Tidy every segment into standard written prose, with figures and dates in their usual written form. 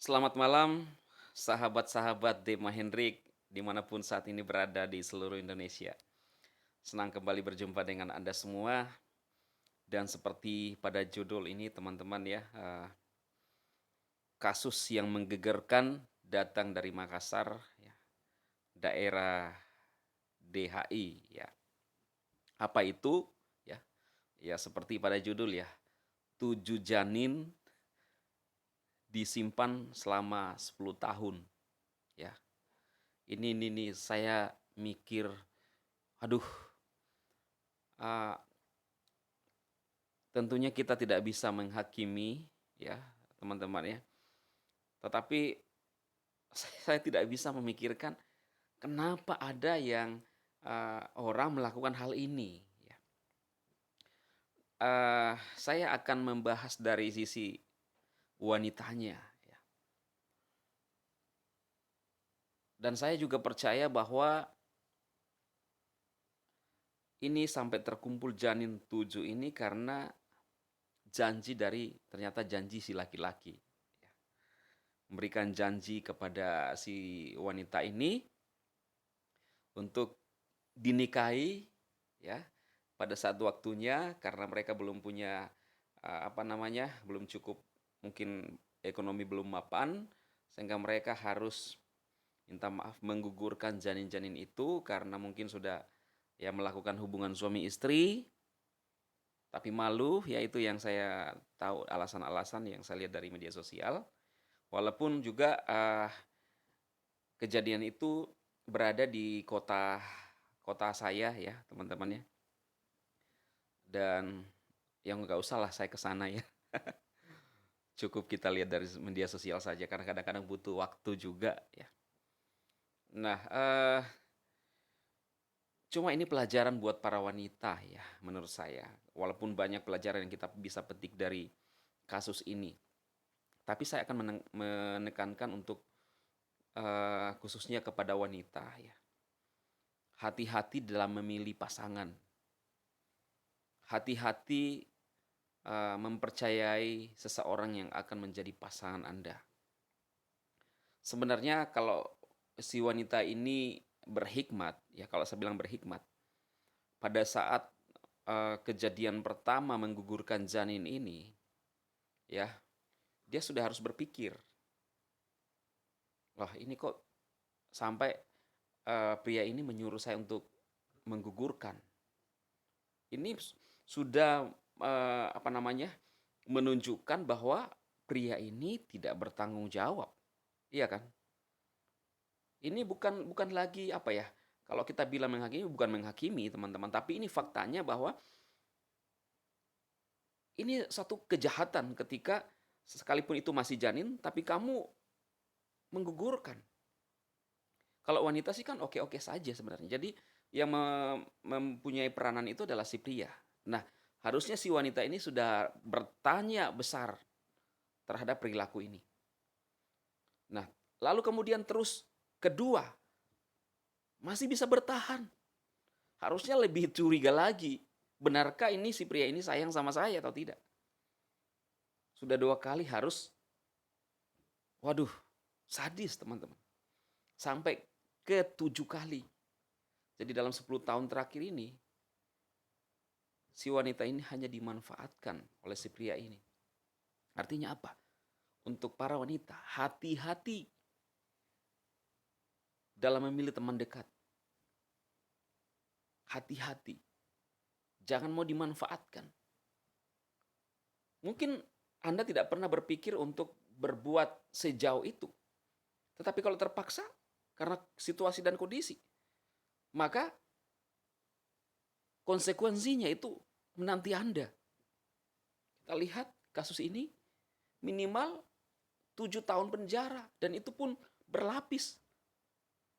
Selamat malam, sahabat-sahabat Dema Hendrik, dimanapun saat ini berada di seluruh Indonesia. Senang kembali berjumpa dengan Anda semua, dan seperti pada judul ini teman-teman ya, kasus yang menggegerkan datang dari Makassar, ya, daerah DHI. Ya. Apa itu? Ya, ya seperti pada judul ya, 7 janin disimpan selama 10 tahun. Ya, ini nih saya mikir, aduh, ah, tentunya kita tidak bisa menghakimi ya, teman-teman ya. Tetapi saya tidak bisa memikirkan kenapa ada yang, orang melakukan hal ini ya. Saya akan membahas dari sisi wanitanya ya, dan saya juga percaya bahwa ini sampai terkumpul janin 7 ini karena ternyata janji si laki-laki, ya. Memberikan janji kepada si wanita ini untuk dinikahi ya pada saat waktunya karena mereka belum punya belum cukup, mungkin ekonomi belum mapan, sehingga mereka harus minta maaf menggugurkan janin-janin itu karena mungkin sudah ya melakukan hubungan suami istri tapi malu, ya itu yang saya tahu alasan-alasan yang saya lihat dari media sosial. Walaupun juga kejadian itu berada di kota kota saya ya teman-teman ya, dan yang nggak usah lah saya ke sana ya. Cukup kita lihat dari media sosial saja karena kadang-kadang butuh waktu juga ya. Nah, cuma ini pelajaran buat para wanita ya menurut saya. Walaupun banyak pelajaran yang kita bisa petik dari kasus ini, tapi saya akan menekankan untuk khususnya kepada wanita ya. Hati-hati dalam memilih pasangan. Hati-hati mempercayai seseorang yang akan menjadi pasangan Anda. Sebenarnya kalau si wanita ini berhikmat, ya kalau saya bilang berhikmat, pada saat kejadian pertama menggugurkan janin ini, ya dia sudah harus berpikir, wah ini kok sampai pria ini menyuruh saya untuk menggugurkan. Ini sudah menunjukkan bahwa pria ini tidak bertanggung jawab, iya kan? Ini bukan bukan lagi apa ya? Kalau kita bilang menghakimi, bukan menghakimi teman-teman, tapi ini faktanya bahwa ini satu kejahatan ketika sekalipun itu masih janin, tapi kamu menggugurkan. Kalau wanita sih kan oke-oke saja sebenarnya. Jadi yang mempunyai peranan itu adalah si pria. Nah, harusnya si wanita ini sudah bertanya besar terhadap perilaku ini. Nah, lalu kemudian terus kedua, masih bisa bertahan. Harusnya lebih curiga lagi. Benarkah ini si pria ini sayang sama saya atau tidak? Sudah 2 kali harus, waduh, sadis teman-teman. Sampai ke 7 kali. Jadi dalam 10 tahun terakhir ini, si wanita ini hanya dimanfaatkan oleh si pria ini. Artinya apa? Untuk para wanita, hati-hati dalam memilih teman dekat. Hati-hati. Jangan mau dimanfaatkan. Mungkin Anda tidak pernah berpikir untuk berbuat sejauh itu. Tetapi kalau terpaksa karena situasi dan kondisi, maka konsekuensinya itu menanti Anda. Kita lihat kasus ini minimal 7 tahun penjara, dan itu pun berlapis.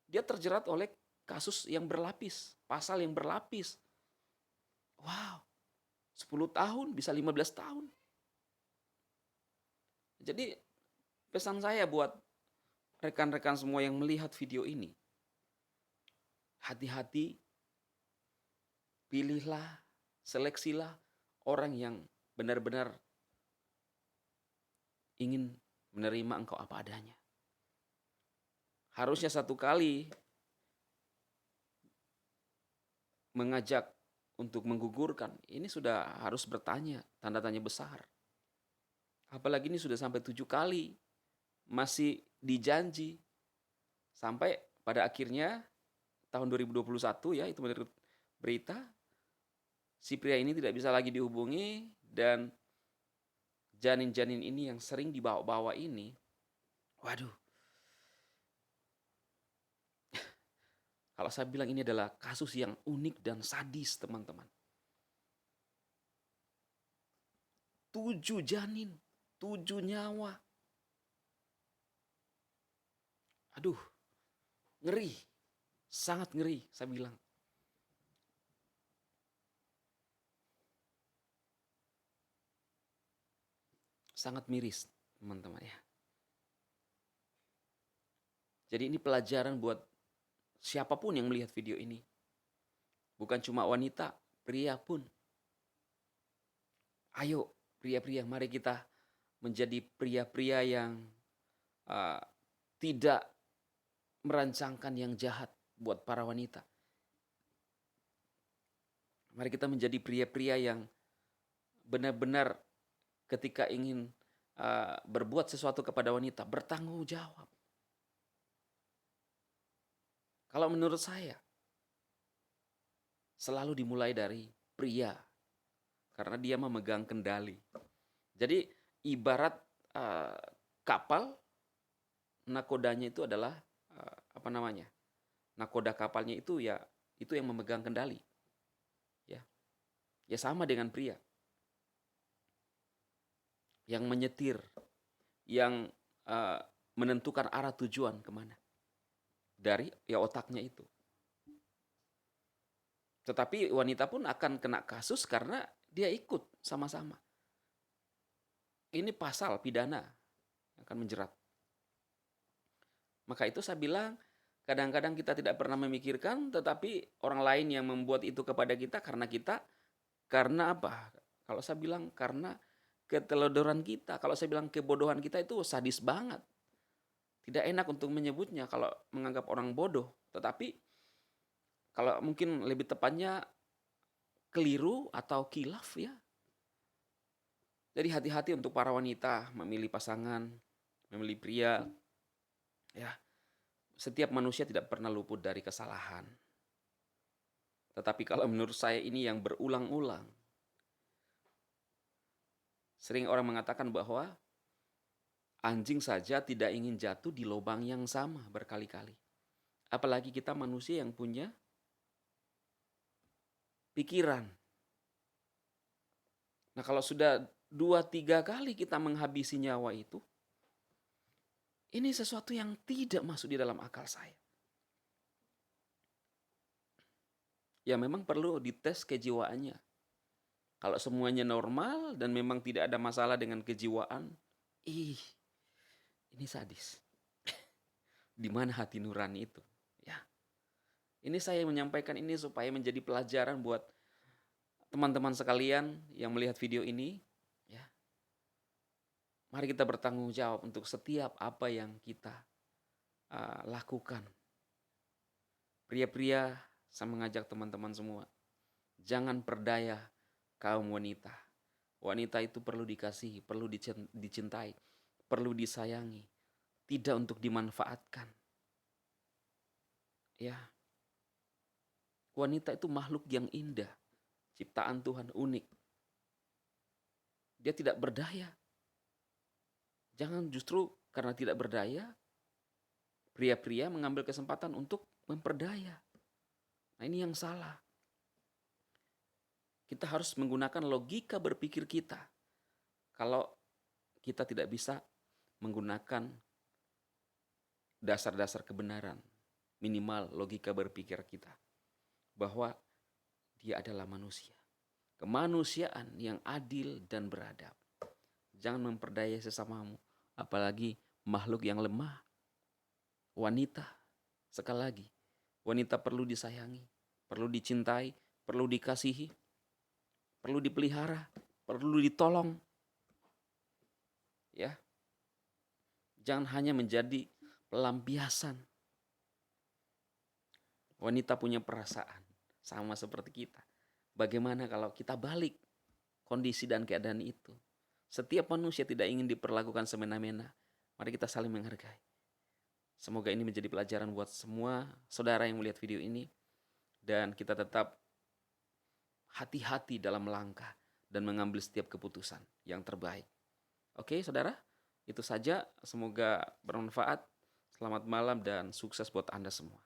Dia terjerat oleh kasus yang berlapis, pasal yang berlapis. Wow, 10 tahun bisa 15 tahun. Jadi pesan saya buat rekan-rekan semua yang melihat video ini, hati-hati, pilihlah, seleksilah orang yang benar-benar ingin menerima engkau apa adanya. Harusnya satu kali mengajak untuk menggugurkan, ini sudah harus bertanya, tanda tanya besar. Apalagi ini sudah sampai 7 kali, masih dijanji. Sampai pada akhirnya tahun 2021 ya, itu menurut berita, si pria ini tidak bisa lagi dihubungi dan janin-janin ini yang sering dibawa-bawa ini, waduh, kalau saya bilang ini adalah kasus yang unik dan sadis, teman-teman. 7 janin, 7 nyawa. Aduh, ngeri, sangat ngeri, saya bilang. Sangat miris, teman-teman ya. Jadi ini pelajaran buat siapapun yang melihat video ini. Bukan cuma wanita, pria pun. Ayo, pria-pria, mari kita menjadi pria-pria yang tidak merancangkan yang jahat buat para wanita. Mari kita menjadi pria-pria yang benar-benar ketika ingin berbuat sesuatu kepada wanita, bertanggung jawab. Kalau menurut saya, selalu dimulai dari pria, karena dia memegang kendali. Jadi ibarat kapal, nakodanya itu adalah nakoda kapalnya itu ya itu yang memegang kendali. Ya sama dengan pria. Yang menyetir, yang menentukan arah tujuan kemana. Dari ya otaknya itu. Tetapi wanita pun akan kena kasus karena dia ikut sama-sama. Ini pasal pidana yang akan menjerat. Maka itu saya bilang, kadang-kadang kita tidak pernah memikirkan, tetapi orang lain yang membuat itu kepada kita karena apa? Kalau saya bilang karena keteledoran kita. Kalau saya bilang kebodohan kita itu sadis banget. Tidak enak untuk menyebutnya kalau menganggap orang bodoh. Tetapi kalau mungkin lebih tepatnya keliru atau kilaf ya. Jadi hati-hati untuk para wanita memilih pasangan, memilih pria. Ya, setiap manusia tidak pernah luput dari kesalahan. Tetapi kalau menurut saya ini yang berulang-ulang. Sering orang mengatakan bahwa anjing saja tidak ingin jatuh di lubang yang sama berkali-kali. Apalagi kita manusia yang punya pikiran. Nah kalau sudah 2-3 kali kita menghabisi nyawa itu, ini sesuatu yang tidak masuk di dalam akal saya. Ya memang perlu dites kejiwaannya. Kalau semuanya normal dan memang tidak ada masalah dengan kejiwaan, ini sadis. Di mana hati nurani itu? Ya. Ini saya menyampaikan ini supaya menjadi pelajaran buat teman-teman sekalian yang melihat video ini. Ya. Mari kita bertanggung jawab untuk setiap apa yang kita lakukan. Pria-pria, saya mengajak teman-teman semua, jangan perdaya kaum wanita. Wanita itu perlu dikasihi, perlu dicintai, perlu disayangi. Tidak untuk dimanfaatkan. Ya. Wanita itu makhluk yang indah. Ciptaan Tuhan unik. Dia tidak berdaya. Jangan justru karena tidak berdaya, pria-pria mengambil kesempatan untuk memperdaya. Nah ini yang salah. Kita harus menggunakan logika berpikir kita. Kalau kita tidak bisa menggunakan dasar-dasar kebenaran, minimal logika berpikir kita, bahwa dia adalah manusia. Kemanusiaan yang adil dan beradab. Jangan memperdaya sesamamu, apalagi makhluk yang lemah. Wanita, sekali lagi, wanita perlu disayangi, perlu dicintai, perlu dikasihi, perlu dipelihara, perlu ditolong. Ya. Jangan hanya menjadi pelampiasan. Wanita punya perasaan, sama seperti kita. Bagaimana kalau kita balik kondisi dan keadaan itu? Setiap manusia tidak ingin diperlakukan semena-mena. Mari kita saling menghargai. Semoga ini menjadi pelajaran buat semua saudara yang melihat video ini. Dan kita tetap hati-hati dalam melangkah dan mengambil setiap keputusan yang terbaik. Oke, saudara, itu saja. Semoga bermanfaat. Selamat malam dan sukses buat Anda semua.